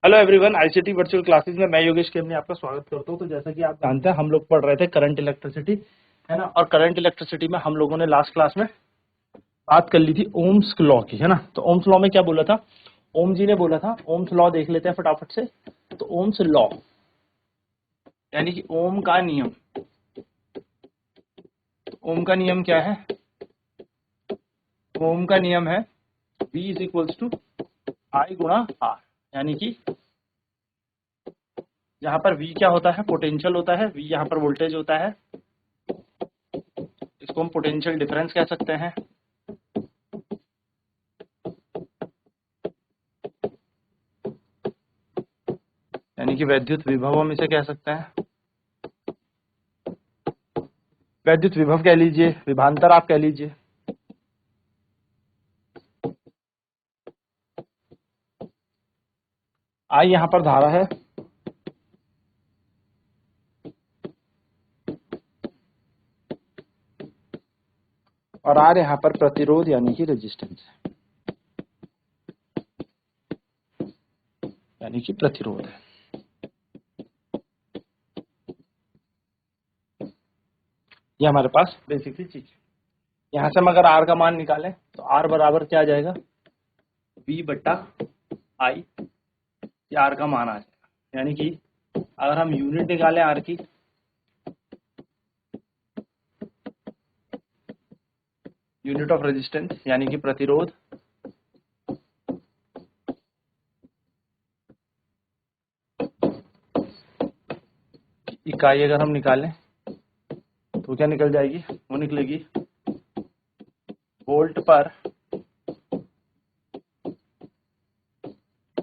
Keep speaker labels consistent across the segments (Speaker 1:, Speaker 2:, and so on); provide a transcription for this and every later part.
Speaker 1: Hello everyone, ICT virtual classes में मैं योगेश केमनी आपका स्वागत करता हूं। तो जैसा कि आप जानते हैं हम लोग पढ़ रहे थे करंट इलेक्ट्रिसिटी, है ना। और करंट इलेक्ट्रिसिटी में हम लोगों ने लास्ट क्लास में बात कर ली थी ओम्स लॉ की, है ना। तो ओम्स लॉ में क्या बोला था, ओम जी ने बोला था। ओम्स लॉ देख लेते हैं फटाफट से। तो ओम्स लॉ यानी कि ओम का नियम। तो ओम का नियम क्या है? ओम का नियम है V इज इक्वल्स टू आई गुणा आर, यानी कि यहाँ पर V क्या होता है? पोटेंशियल होता है। V यहाँ पर वोल्टेज होता है। इसको हम पोटेंशियल डिफरेंस कह सकते हैं। यानी कि वैद्युत विभव हम इसे कह सकते हैं। वैद्युत विभव कह लीजिए, विभांतर आप कह लीजिए। आई यहाँ पर धारा है और आर यहाँ पर प्रतिरोध यानी कि रेजिस्टेंस है, यानी कि प्रतिरोध है। ये हमारे पास बेसिकली चीज है। यहाँ से हम अगर आर का मान निकालें तो आर बराबर क्या आ जाएगा? V बट्टा आई, ये आर का मान आ जाएगा। यानी कि अगर हम यूनिट निकालें आर की, यूनिट ऑफ रेजिस्टेंस यानी कि प्रतिरोध, इकाई अगर हम निकालें तो क्या निकल जाएगी? वो निकलेगी वोल्ट पर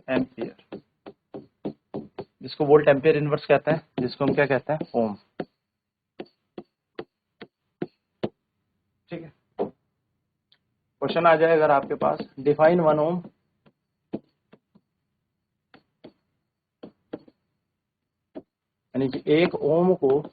Speaker 1: एम्पियर, जिसको वोल्ट एम्पियर इनवर्स कहते हैं, जिसको हम क्या कहते हैं? ओम। ठीक है। क्वेश्चन आ जाए अगर आपके पास, डिफाइन 1 ओम। यानी कि 1 ओम को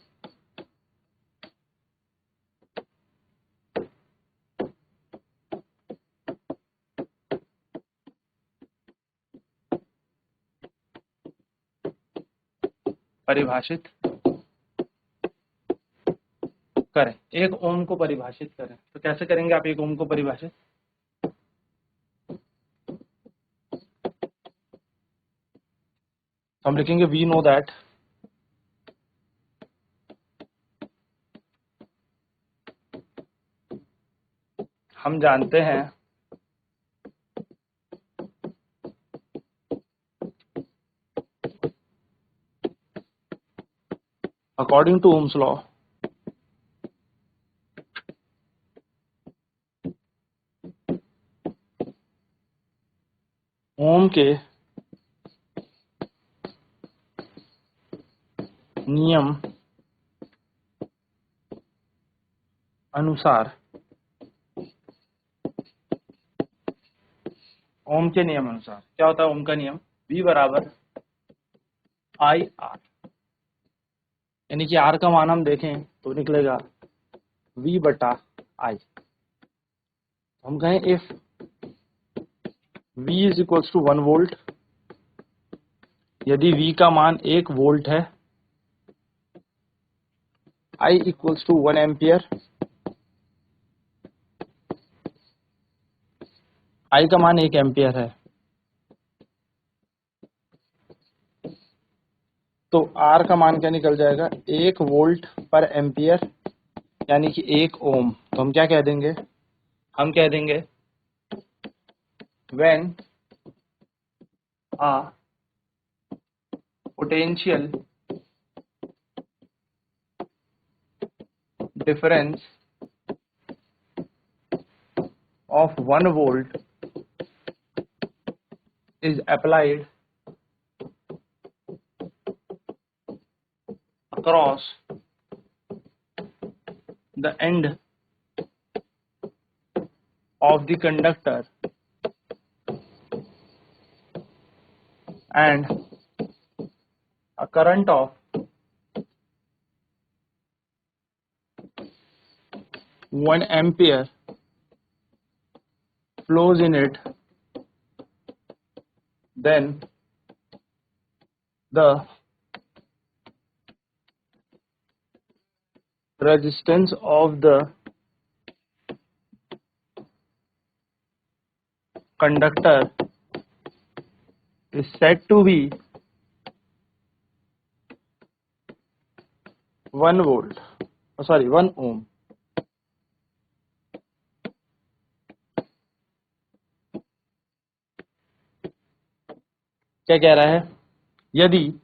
Speaker 1: परिभाषित करें। 1 ओम को परिभाषित करें तो कैसे करेंगे आप 1 ओम को परिभाषित? हम लिखेंगे वी नो दैट हम जानते हैं अकॉर्डिंग टू ओम्स लॉ ओम के नियम अनुसार, ओम के नियम अनुसार क्या होता है? ओम का नियम V बराबर आई आर, यानी कि आर का मान हम देखें तो निकलेगा V बटा आई। हम कहें if V is equals to 1 volt, यदि V का मान 1 वोल्ट है, I equals to 1 ampere, I का मान 1 एम्पियर है, तो R का मान क्या निकल जाएगा? 1 वोल्ट पर एम्पियर, यानी कि 1 ओम। तो हम क्या कह देंगे? हम कह देंगे when a potential difference of 1 volt is applied across the end of the conductor and a current of 1 ampere flows in it, then the resistance of the conductor is said to be 1 volt, 1 ohm. क्या कह रहा है? यदि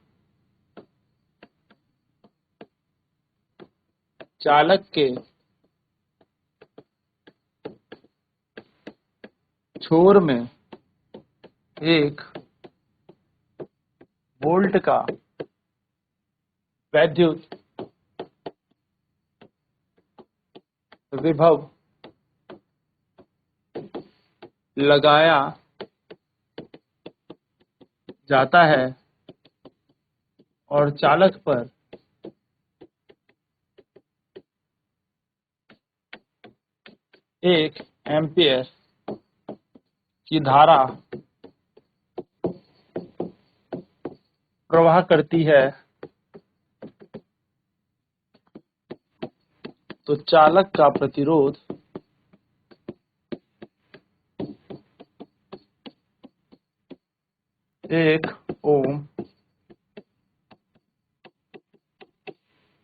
Speaker 1: चालक के छोर में एक वोल्ट का वैद्युत विभव लगाया जाता है और चालक पर एक एम्पियर की धारा प्रवाह करती है, तो चालक का प्रतिरोध 1 ओम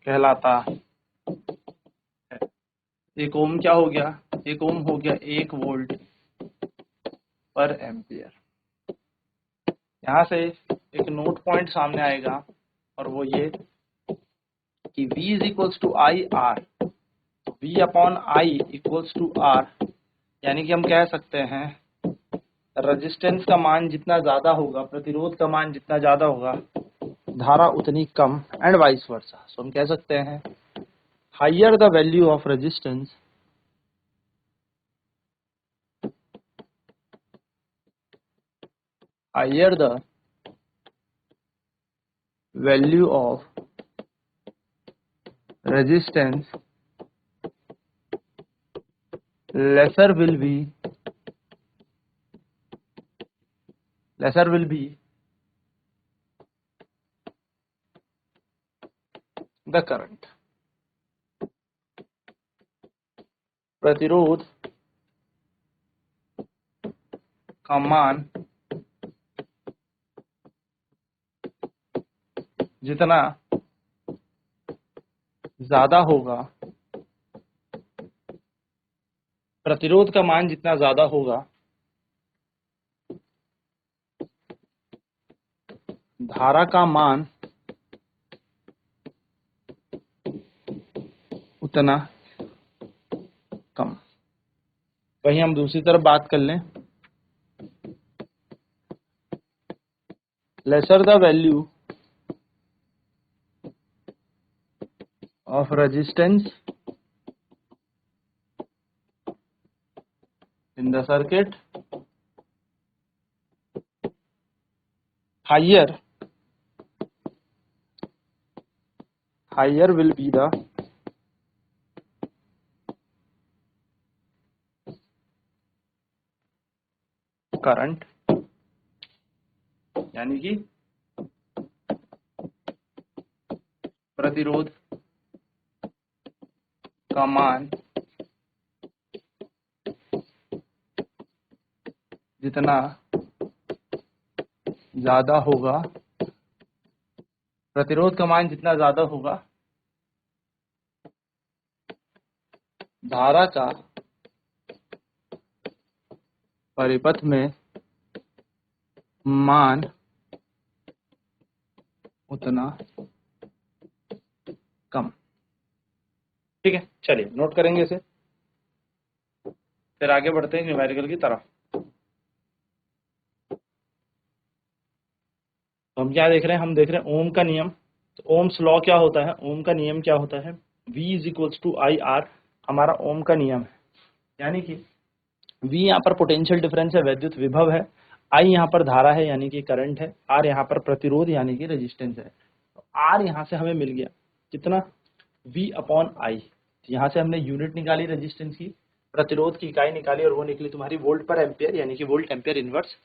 Speaker 1: कहलाता है। 1 ओम क्या हो गया? 1 ओम हो गया 1 वोल्ट पर एम्पियर। यहाँ से एक नोट पॉइंट सामने आएगा और वो ये कि V is equals to I R, V upon I equals to R, यानी कि हम कह सकते हैं रेजिस्टेंस का मान जितना ज्यादा होगा, प्रतिरोध का मान जितना ज्यादा होगा, धारा उतनी कम, एंड वाइस वर्सा। सो हम कह सकते हैं higher the value of resistance, higher the value of resistance, lesser will be the current। प्रतिरोध का मान जितना ज्यादा होगा, प्रतिरोध का मान जितना ज्यादा होगा, धारा का मान उतना कम। वहीं हम दूसरी तरफ बात कर लें, laser the value of resistance in the circuit, higher will be the current, यानी कि प्रतिरोध का मान जितना ज्यादा होगा, प्रतिरोध का मान जितना ज्यादा होगा, धारा का परिपथ में मान उतना कम। ठीक है, चलिए नोट करेंगे इसे, फिर आगे बढ़ते हैं न्यूमेरिकल की तरफ। तो हम क्या देख रहे हैं? हम देख रहे हैं ओम का नियम। तो ओम्स लॉ क्या होता है? ओम का नियम क्या होता है? V is equals to I R हमारा ओम का नियम है, यानी कि V यहाँ पर पोटेंशियल डिफरेंस है, वैद्युत विभव है, I यहाँ पर धारा है यानी कि करंट है, R यहाँ पर प्रतिरोध यानी कि रेजिस्टेंस है। तो R यहाँ से हमें मिल गया कितना? V अपॉन आई। यहाँ से हमने यूनिट निकाली रेजिस्टेंस की, प्रतिरोध की इकाई निकाली और वो निकली तुम्हारी वोल्ट पर एम्पियर यानी कि वोल्ट एम्पियर इनवर्स।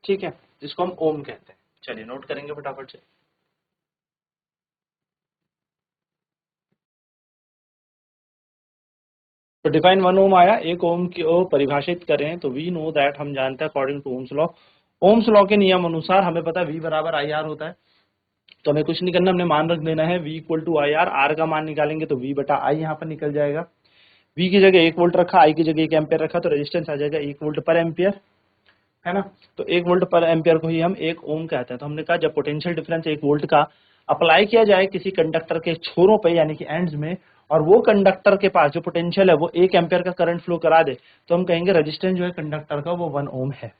Speaker 1: ठीक है, जिसको हम ओम कहते हैं। चलिए नोट करेंगे फटाफट से। तो डिफाइन 1 ओम आया, 1 ओम को परिभाषित करें तो वी नो दैट, हम जानते हैं according to Ohm's law, Ohm's law के नियम अनुसार हमें पता है V बराबर आई आर होता है। तो हमें कुछ नहीं करना, हमने मान रख देना है V equal to I R. R का मान निकालेंगे तो V बटा आई यहाँ पर निकल जाएगा। V की जगह 1 वोल्ट रखा, आई की जगह 1 एम्पियर रखा, तो रेजिस्टेंस आ जाएगा 1 वोल्ट पर एम्पियर, है ना। तो 1 वोल्ट पर एम्पियर को ही हम 1 ओम कहते हैं। तो हमने कहा जब पोटेंशियल डिफरेंस 1 वोल्ट का अप्लाई किया जाए किसी कंडक्टर के छोरों पे यानी कि एंड्स में, और वो कंडक्टर के पास जो पोटेंशियल है वो 1 एम्पियर का करंट फ्लो करा दे, तो हम कहेंगे रेजिस्टेंस जो है कंडक्टर का वो 1 ओम है।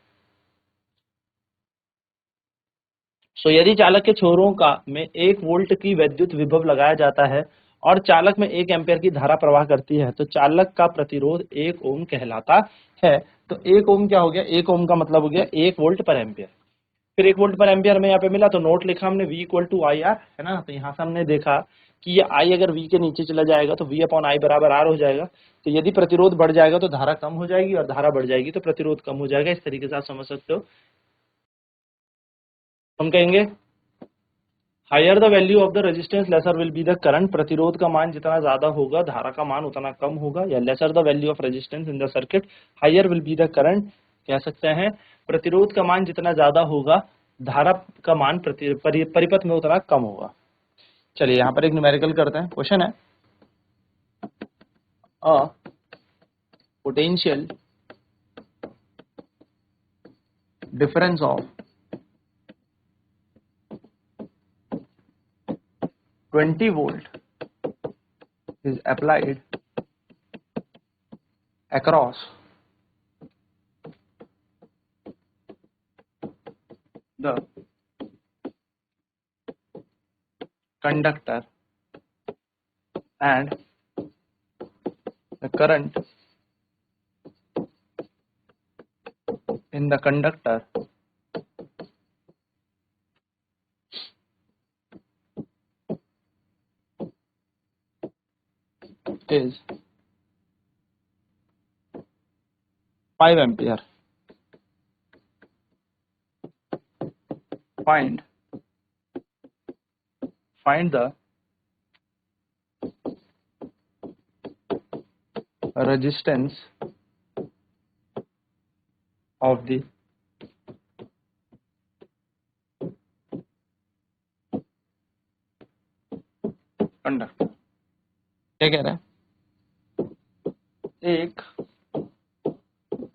Speaker 1: सो यदि चालक के छोरों का में 1 वोल्ट की विद्युत विभव लगाया जाता है और चालक में 1 एम्पियर की धारा प्रवाह करती है, तो चालक का प्रतिरोध 1 ओम कहलाता है। तो 1 ओम क्या हो गया, 1 ओम का मतलब हो गया 1 वोल्ट पर एम्पियर। फिर 1 वोल्ट पर एम्पियर में यहाँ पे मिला तो नोट लिखा हमने V equal to I R, है ना। तो यहाँ से हमने देखा कि ये I अगर V के नीचे चला जाएगा तो V अपॉन आई बराबर R हो जाएगा। तो यदि प्रतिरोध बढ़ जाएगा तो धारा कम हो जाएगी, और धारा बढ़ जाएगी तो प्रतिरोध कम हो जाएगा। इस तरीके से आप समझ सकते हो। हम कहेंगे higher the value of the resistance lesser will be the current, प्रतिरोध का मान जितना ज्यादा होगा धारा का मान उतना कम होगा। या lesser the value of resistance in the circuit higher will be the current, कह सकते हैं प्रतिरोध का मान जितना ज्यादा होगा धारा का मान परिपथ में उतना कम होगा। चलिए यहाँ पर एक न्यूमेरिकल करते हैं। क्वेश्चन है a potential difference of 20 volt is applied across the conductor and the current in the conductor is 5 ampere. Find the resistance of the conductor. क्या कह रहा है, एक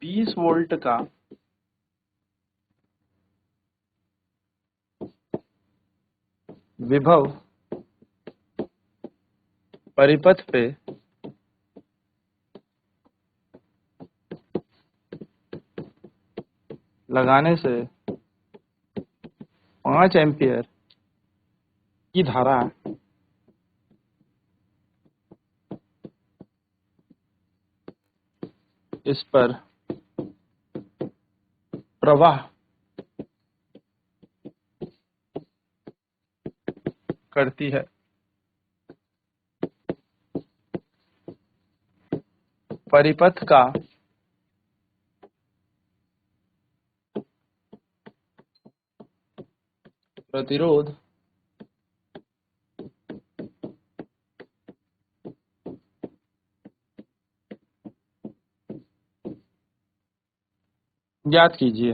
Speaker 1: 20 वोल्ट का विभव परिपथ पे लगाने से 5 एम्पियर की धारा इस पर प्रवाह करती है। परिपथ का प्रतिरोध ज्ञात कीजिए।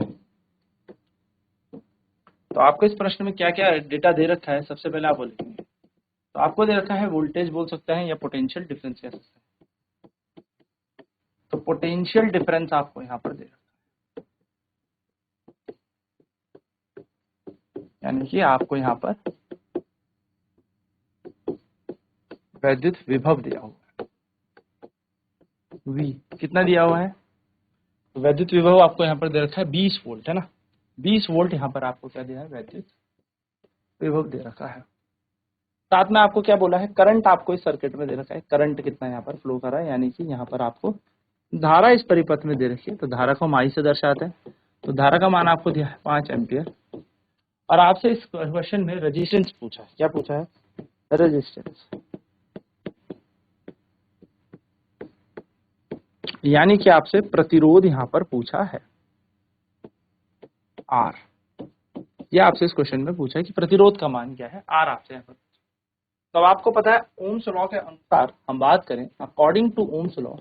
Speaker 1: तो आपको इस प्रश्न में क्या क्या डेटा दे रखा है, सबसे पहले आप बोलेंगे। तो आपको दे रखा है वोल्टेज बोल सकते हैं या पोटेंशियल डिफरेंस कह सकते हैं। तो पोटेंशियल डिफरेंस आपको यहाँ पर दे रखा है, यानी कि आपको यहाँ पर वैद्युत विभव दिया हुआ है, V कितना दिया हुआ है, वैद्युत विभव आपको यहाँ पर दे रखा है 20 वोल्ट, है ना। 20 वोल्ट यहाँ पर आपको क्या दिया है, वैद्युत विभव दे रखा है। साथ में आपको क्या बोला है, करंट आपको इस सर्किट में दे रखा है, करंट कितना यहाँ पर फ्लो कर रहा है, यानी कि यहाँ पर आपको धारा इस परिपथ में दे रखी है। तो धारा को हम I से दर्शाते हैं। तो धारा का मान आपको दिया है 5 एम्पियर, और आपसे इस क्वेश्चन में रेजिस्टेंस पूछा है। क्या पूछा है, रेजिस्टेंस, यानी कि आपसे प्रतिरोध यहाँ पर पूछा है R। यह आपसे इस क्वेश्चन में पूछा है कि प्रतिरोध का मान क्या है, R आपसे यहाँ पर। तो आपको पता है ओम्स लॉ के अनुसार हम बात करें, अकॉर्डिंग टू ओम्स लॉ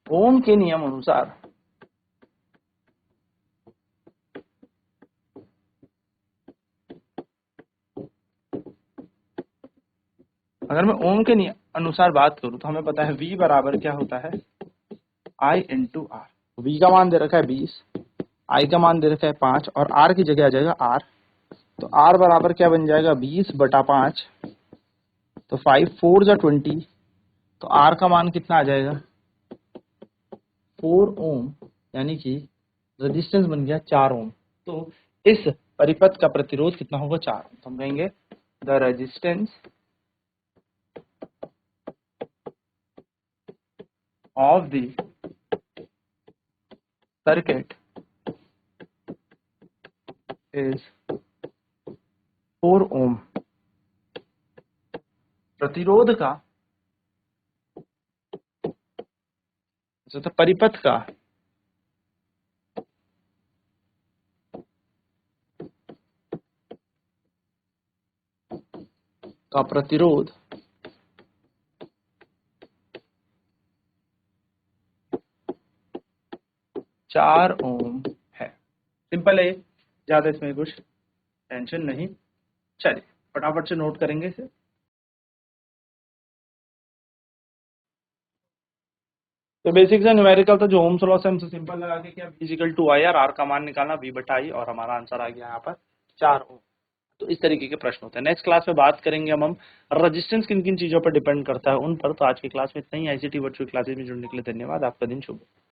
Speaker 1: ओम के नियम अनुसार अगर मैं ओम के अनुसार बात करूं तो हमें पता है V बराबर क्या होता है I इंटू आर। V का मान दे रखा है 20, I का मान दे रखा है 5 और R की जगह आ जाएगा R। तो R बराबर क्या बन जाएगा 20/5, तो 5 4 जा 20, तो R का मान कितना आ जाएगा 4 ओम, यानी कि रेजिस्टेंस बन गया 4 ओम। तो इस परिपथ का प्रतिरोध कितना होगा 4 ओम। तो हम कहेंगे the resistance of the circuit is 4 ohm। प्रतिरोध का परिपथ का प्रतिरोध 4 ओम है। सिंपल है, ज्यादा इसमें कुछ टेंशन नहीं। चलिए फटाफट से नोट करेंगे इसे। तो बेसिक से न्यूमेरिकल था जो ओम्स लॉ से हमसे सिंपल लगा के क्या V = I और R का मान निकालना V/I और हमारा आंसर आ गया यहाँ पर 4 ओम। तो इस तरीके के प्रश्न होते हैं। नेक्स्ट क्लास में बात करेंगे हम रेजिस्टेंस किन किन चीजों पर डिपेंड करता है उन पर। तो आज की क्लास में इतना ही। ICT वर्चुअल क्लासेस में जुड़ने के लिए धन्यवाद। आपका दिन शुभ हो।